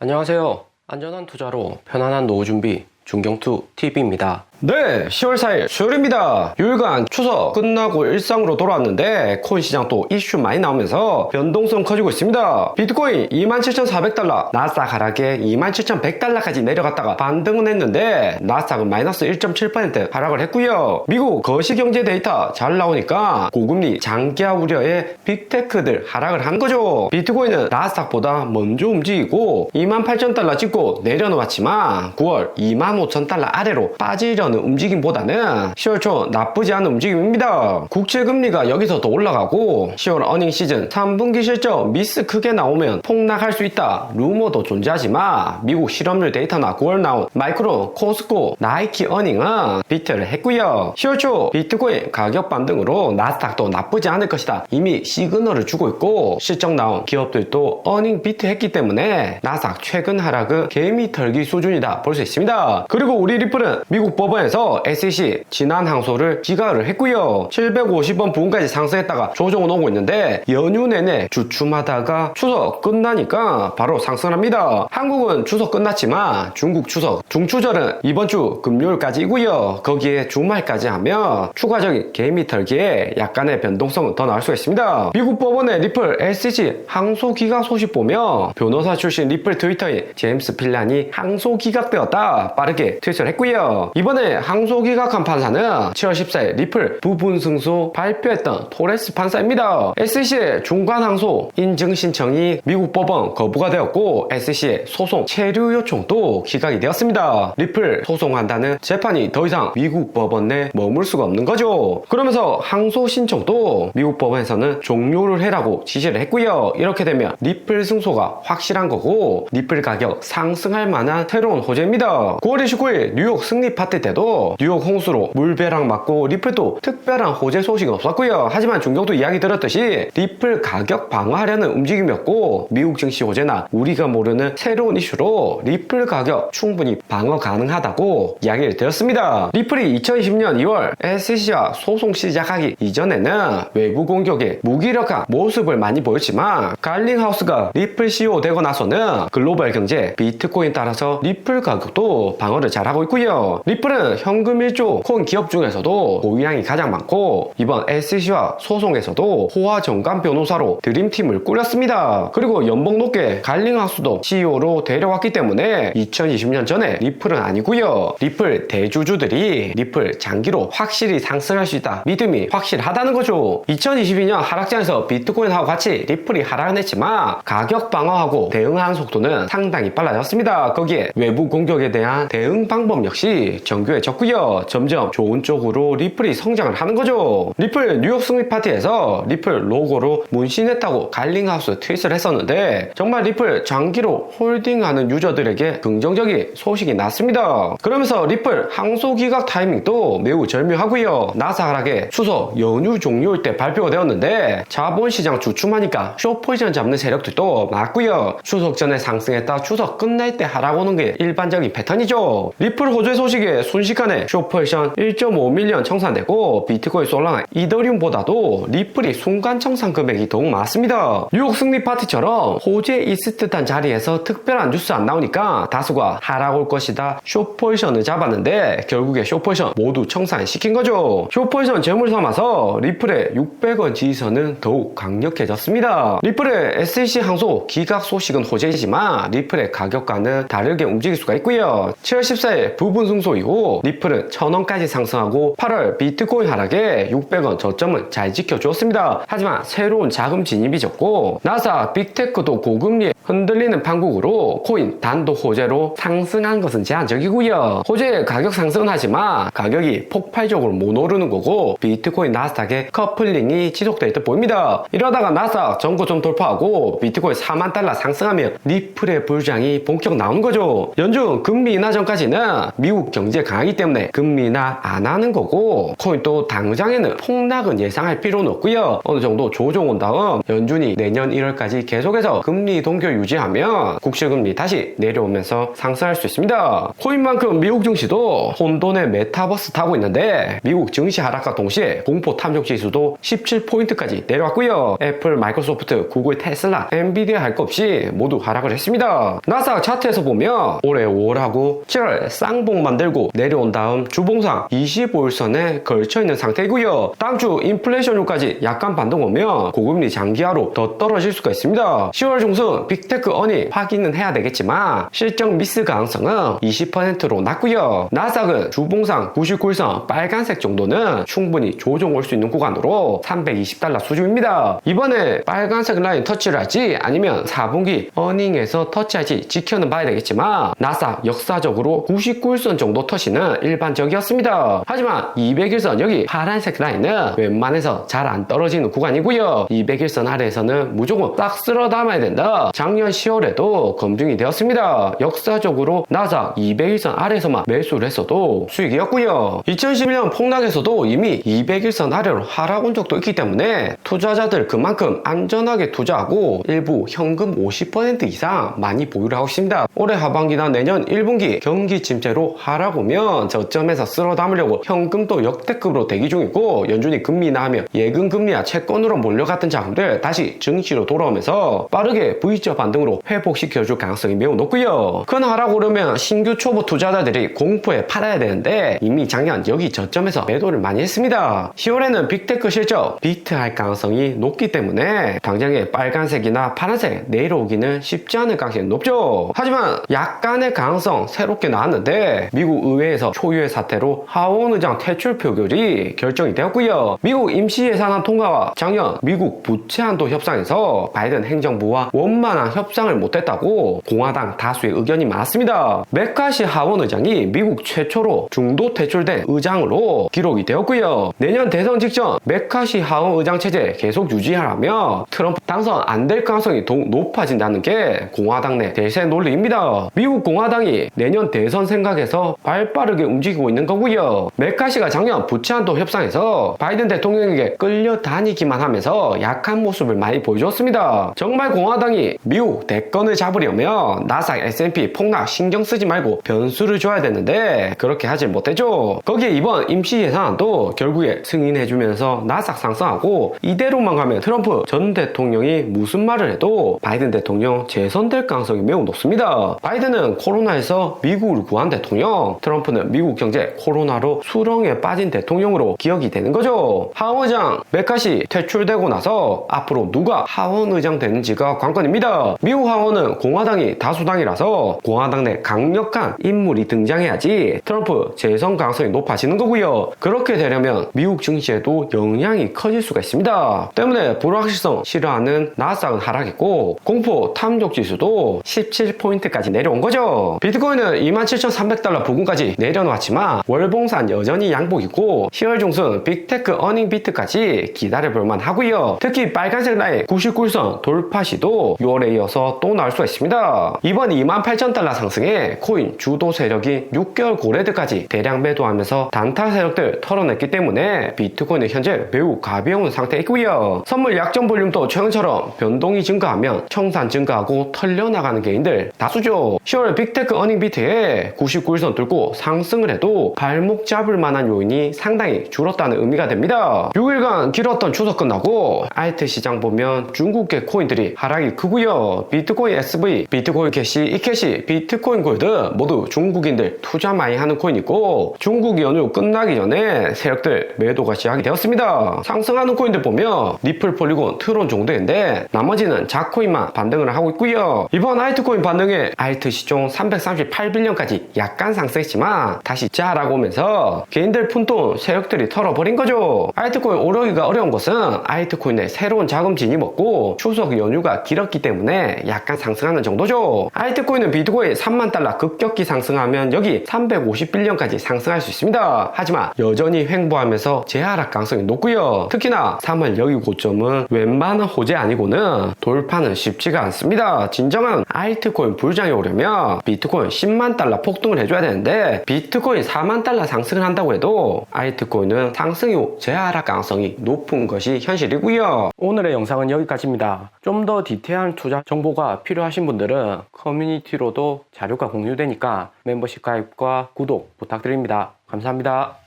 안녕하세요. 안전한 투자로 편안한 노후 준비 중경투 TV입니다. 네, 10월 4일 수요일입니다. 6일간 추석 끝나고 일상으로 돌아왔는데 코인 시장 또 이슈 많이 나오면서 변동성 커지고 있습니다. 비트코인 27,400달러, 나스닥 하락에 27,100달러까지 내려갔다가 반등은 했는데 나스닥은 마이너스 1.7% 하락을 했고요. 미국 거시경제 데이터 잘 나오니까 고금리 장기화 우려에 빅테크들 하락을 한 거죠. 비트코인은 나스닥보다 먼저 움직이고 28,000달러 찍고 내려놓았지만 9월 25,000달러 아래로 빠지려는 움직임보다는 10월 초 나쁘지 않은 움직임입니다. 국채금리가 여기서 더 올라가고 10월 어닝 시즌 3분기 실적 미스 크게 나오면 폭락할 수 있다 루머도 존재하지만 미국 실업률 데이터나 9월 나온 마이크론, 코스코, 나이키 어닝은 비트를 했고요. 10월 초 비트코인 가격 반등으로 나스닥도 나쁘지 않을 것이다 이미 시그널을 주고 있고 실적 나온 기업들도 어닝 비트 했기 때문에 나스닥 최근 하락은 개미 털기 수준이다 볼 수 있습니다. 그리고 우리 리플은 미국 법원에서 SEC 지난 항소를 기각을 했고요. 750원 부근까지 상승했다가 조정은 오고 있는데 연휴 내내 주춤하다가 추석 끝나니까 바로 상승합니다. 한국은 추석 끝났지만 중국 추석 중추절은 이번 주 금요일까지이고요. 거기에 주말까지 하면 추가적인 개미 털기에 약간의 변동성은 더 나올 수가 있습니다. 미국 법원의 리플 SEC 항소 기각 소식 보면 변호사 출신 리플 트위터인 제임스 필란이 항소 기각되었다 빠르게 트윗을 했고요. 이번에 항소 기각한 판사는 7월 14일 리플 부분 승소 발표했던 토레스 판사입니다. SEC의 중간 항소 인증 신청이 미국 법원 거부가 되었고 SEC의 소송 체류 요청도 기각이 되었습니다. 리플 소송한다는 재판이 더 이상 미국 법원 내 머물 수가 없는 거죠. 그러면서 항소 신청도 미국 법원에서는 종료를 해라고 지시를 했고요. 이렇게 되면 리플 승소가 확실한 거고 리플 가격 상승할 만한 새로운 호재입니다. 9월 29일 뉴욕 승리 파티 때도 뉴욕 홍수로 물배락 맞고 리플도 특별한 호재 소식은 없었고요. 하지만 중경도 이야기 들었듯이 리플 가격 방어하려는 움직임이었고 미국 증시 호재나 우리가 모르는 새로운 이슈로 리플 가격 충분히 방어 가능하다고 이야기를 드렸습니다. 리플이 2020년 2월 SEC와 소송 시작하기 이전에는 외부 공격에 무기력한 모습을 많이 보였지만 갈링하우스가 리플 CEO 되고 나서는 글로벌 경제 비트코인 따라서 리플 가격도 방어를 잘하고 있고요. 리플은 현금 1조 코인 기업 중에서도 보유량이 가장 많고 이번 SEC와 소송에서도 호화 정관 변호사로 드림팀을 꾸렸습니다. 그리고 연봉 높게 갈링하우스도 CEO로 데려왔기 때문에 2020년 전에 리플은 아니고요. 리플 대주주들이 리플 장기로 확실히 상승할 수 있다 믿음이 확실하다는 거죠. 2022년 하락장에서 비트코인하고 같이 리플이 하락은 했지만 가격 방어하고 대응하는 속도는 상당히 빨라졌습니다. 거기에 외부 공격에 대한 대응 방법 역시 정교해졌고요. 점점 좋은 쪽으로 리플이 성장을 하는 거죠. 리플 뉴욕 승리 파티에서 리플 로고로 문신했다고 갈링하우스 트윗을 했었는데 정말 리플 장기로 홀딩하는 유저들에게 긍정적인 소식이 났습니다. 그러면서 리플 항소 기각 타이밍도 매우 절묘하고요. 나사 하락에 추석 연휴 종료일 때 발표가 되었는데 자본시장 주춤하니까 숏포지션 잡는 세력들도 많고요. 추석 전에 상승했다 추석 끝날 때 하락 오는 게 일반적인 패턴이죠. 리플 호재 소식에 순식간에 숏포지션 1.5밀리언 청산되고 비트코인, 솔라나, 이더리움보다도 리플이 순간 청산 금액이 더욱 많습니다. 뉴욕 승리 파티처럼 호재 있을 듯한 자리에서 특별한 뉴스 안 나오니까 다수가 하락 올 것이다 숏포지션을 잡았는데 결국에 숏포지션 모두 청산시킨 거죠. 숏포지션 재물 삼아서 리플의 600원 지지선은 더욱 강력해졌습니다. 리플의 SEC 항소 기각 소식은 호재이지만 리플의 가격과는 다르게 움직일 수가 있고요. 7월 14일 부분 승소 이후 리플은 1000원까지 상승하고 8월 비트코인 하락에 600원 저점을 잘 지켜주었습니다. 하지만 새로운 자금 진입이 적고 나사 빅테크도 고금리에 흔들리는 판국으로 코인 단독 호재로 상승한 것은 제한적이고요. 호재의 가격 상승은 하지만 가격이 폭발적으로 못 오르는 거고 비트코인 나스닥의 커플링이 지속될 듯 보입니다. 이러다가 나스닥 전고점 돌파하고 비트코인 4만 달러 상승하면 리플의 불장이 본격 나오는 거죠. 연준 금리 인하 전까지는 미국 경제 강하기 때문에 금리 인하 안 하는 거고, 코인 또 당장에는 폭락은 예상할 필요는 없고요. 어느 정도 조정 온 다음 연준이 내년 1월까지 계속해서 금리 동결 유지하면 국채금리 다시 내려오면서 상승할 수 있습니다. 코인만큼 미국 증시도 혼돈의 메타버스 타고 있는데, 미국 증시 하락과 동시에 공포 탐욕 지수도 17포인트까지 내려왔고요. 애플, 마이크로소프트, 구글, 테슬라, 엔비디아 할 것 없이 모두 하락을 했습니다. 나스닥 차트에서 보면 올해 5월하고 7월 쌍봉 만들고 내려온 다음 주봉상 25일선에 걸쳐있는 상태이고요. 다음 주 인플레이션율까지 약간 반등 오면 고금리 장기화로 더 떨어질 수가 있습니다. 10월 중순 빅테크 어닝 확인은 해야 되겠지만 실적 미스 가능성은 20%로 낮고요. 나스닥은 주봉상 99일선 빨간색 정도는 충분히 조정 올 수 있는 구간으로 $320 수준입니다. 이번에 빨간색 라인 터치를 할지 아니면 4분기 어닝에서 터치할지 지켜는 봐야 되겠지만, 나스닥 역사적으로 99일선 정도 터치는 일반적이었습니다. 하지만 200일선 여기 파란색 라인은 웬만해서 잘 안 떨어지는 구간이고요. 200일선 아래에서는 무조건 딱 쓸어 담아야 된다. 작년 10월에도 검증이 되었습니다. 역사적으로 나스닥 200일선 아래에서만 매수를 했어도 수익이었고요. 2011년 폭락에서도 이미 200일선 아래로 하락 온 적도 있기 때문에 투자자들 그만큼 안전하게 투자하고 일부 현금 50% 이상 많이 보유를 하고 있습니다. 올해 하반기나 내년 1분기 경기 침체로 하락 오면 저점에서 쓸어 담으려고 현금도 역대급으로 대기 중이고, 연준이 금리 인하하면 예금 금리와 채권으로 몰려갔던 자금들 다시 증시로 돌아오면서 빠르게 V자 반등으로 회복시켜줄 가능성이 매우 높고요. 큰 하락 오르면 신규 초보 투자자들이 공포에 팔아야 되는데 이미 작년 여기 저점에서 매도를 많이 했습니다. 10월에는 빅테크 실적 비트할 가능성이 높기 때문에 당장에 빨간색이나 파란색 내려오기는 쉽지 않을 가능성이 높죠. 하지만 약간의 가능성 새롭게 나왔는데, 미국 의회에서 초유의 사태로 하원 의장 퇴출 표결이 결정이 되었고요. 미국 임시예산안 통과와 작년 미국 부채 한도 협상에서 바이든 행정부와 원만한 협상을 못했다고 공화당 다수의 의견이 많았습니다. 메카시 하원 의장이 미국 최초로 중도 퇴출된 의장으로 기록이 되었고요. 내년 대선 직전 메카시 하원 의장 체제 계속 유지하려면 트럼프 당선 안 될 가능성이 더욱 높아진다는 게 공화당 내 대세 논리입니다. 미국 공화당이 내년 대선 생각에서 발빠르게 움직이고 있는 거고요. 메카시가 작년 부채 한도 협상에서 바이든 대통령에게 끌려다니기만 하면서 약한 모습을 많이 보여줬습니다. 정말 공화당이 미국 대권을 잡으려면 나스닥, S&P 폭락 신경 쓰지 말고 변수를 줘야 되는데 그렇게 하질 못했죠. 거기에 이번 임시 예산안도 결국에 승인해주면서 나스닥 상승하고, 이대로만 가면 트럼프 전 대통령이 무슨 말을 해도 바이든 대통령 재선될 가능성이 매우 높습니다. 바이든은 코로나에서 미국을 구한 대통령, 트럼프는 미국 경제 코로나로 수렁에 빠진 대통령으로 기억이 되는 거죠. 하원 의장 메카시 퇴출되고 나서 앞으로 누가 하원 의장 되는지가 관건입니다. 미국 하원은 공화당이 다수당이라서 공화당 내 강력한 인물이 등장해야지 트럼프 재선 가능성이 높아지는 거고요. 그렇게 되려면 미국 증시에도 영향이 커질 수가 있습니다. 때문에 불확실성 싫어하는 나스닥은 하락했고, 공포 탐욕 지수도 17포인트까지 내려온 거죠. 비트코인은 27,300달러 부근까지 내려놓았지만 월봉산 여전히 양복이고, 10월 중순 빅테크 어닝 비트까지 기다려볼만 하고요. 특히 빨간색 라인 99일선 돌파 시도 6월에 이어서 또 나올 수가 있습니다. 이번 28,000달러 상승에 코인 주도 세력이 6개월 고래들까지 대량 매도하면서 단타 세력들 털어냈기 때문에 비트코인은 현재 매우 가벼운 상태에 있고요. 선물 약정 볼륨도 최근처럼 변동이 증가하면 청산 증가하고 털려나가는 개인들 다수죠. 10월 빅테크 어닝 비트에 99일선 뚫고 상승을 해도 발목 잡을 만한 요인이 상당히 줄었다는 의미가 됩니다. 6일간 길었던 추석 끝나고 알트 시장 보면 중국계 코인들이 하락이 크고요. 비트코인 SV, 비트코인 캐시, 이캐시, 비트코인 골드 모두 중국인들 투자 많이 하는 코인이고, 중국 연휴 끝나기 전에 세력들 매도가 시작이 되었습니다. 상승하는 코인들 보면 리플, 폴리곤, 트론 정도인데 나머지는 자코인만 반등을 하고 있고요. 이번 알트코인 반등에 알트 시총 338빌리언까지 약간 상승했지만 다시 자라고 오면서 개인들 푼돈 세력들이 털어버린 거죠. 알트코인 오르기가 어려운 것은 알트코인에 새로운 자금 진입 없고 추석 연휴가 길었기 때문에 약간 상승하는 정도죠. 알트코인은 비트코인 3만 달러 급격히 상승하면 여기 350빌리언까지 상승할 수 있습니다. 하지만 여전히 횡보하면서 재하락 가능성이 높고요. 특히나 3월 여기 고점은 웬만한 호재 아니고는 돌파는 쉽지가 않습니다. 진정한 알트코인 불장이 오려면 비트코인 10만 10만 달러 폭등을 해줘야 되는데 비트코인 4만 달러 상승을 한다고 해도 알트코인은 상승 이후 재하락 가능성이 높은 것이 현실이고요. 오늘의 영상은 여기까지입니다. 좀 더 디테일한 투자 정보가 필요하신 분들은 커뮤니티로도 자료가 공유되니까 멤버십 가입과 구독 부탁드립니다. 감사합니다.